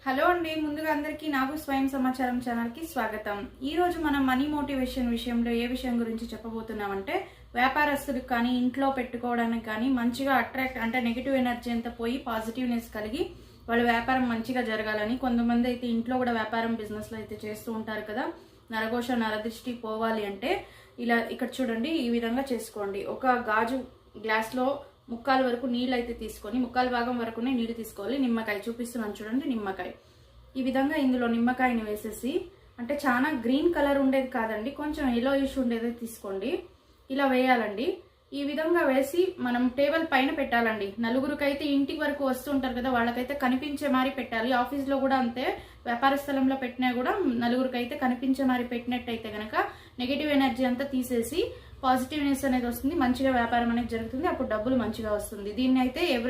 Hello అండి, ముందుగా అందరికీ నాకు స్వయం సమాచారం ఛానల్కి స్వాగతం. ఈ రోజు మనం మనీ మోటివేషన్ విషయంలో ఏ విషయం గురించి చెప్పబోతున్నామంటే, వ్యాపారస్తులకు కానీ ఇంట్లో పెట్టుకోవడానికి కానీ మంచిగా అట్రాక్ట్ అంటే నెగిటివ్ ఎనర్జీ అంతా పోయి పాజిటివ్నెస్ కలిగి వాళ్ళ వ్యాపారం మంచిగా జరగాలని. కొంతమంది అయితే ఇంట్లో కూడా వ్యాపారం బిజినెస్లో అయితే చేస్తూ ఉంటారు కదా. నరఘోష నరదృష్టి పోవాలి అంటే ఇలా ఇక్కడ చూడండి, ఈ విధంగా చేసుకోండి. ఒక గాజు గ్లాస్లో ముక్కాలు వరకు నీళ్ళు అయితే తీసుకొని, ముక్కాలు భాగం వరకునే నీళ్ళు తీసుకోవాలి. నిమ్మకాయ చూపిస్తున్నాను చూడండి, నిమ్మకాయ. ఈ విధంగా ఇందులో నిమ్మకాయని వేసేసి, అంటే చాలా గ్రీన్ కలర్ ఉండేది కాదండి, కొంచెం ఎల్లోయిష్ ఉండేది తీసుకోండి. ఇలా వేయాలండి. ఈ విధంగా వేసి మనం టేబుల్ పైన పెట్టాలండి. నలుగురికైతే ఇంటికి వరకు వస్తుంటారు కదా, వాళ్ళకైతే కనిపించే మారి పెట్టాలి. ఆఫీస్లో కూడా అంతే, వ్యాపార స్థలంలో పెట్టినా కూడా నలుగురికైతే కనిపించే మారి పెట్టినట్టయితే కనుక నెగిటివ్ ఎనర్జీ అంతా తీసేసి పాజిటివ్నెస్ అనేది వస్తుంది, మంచిగా వ్యాపారం అనేది జరుగుతుంది, అప్పుడు డబ్బులు మంచిగా వస్తుంది. దీన్ని అయితే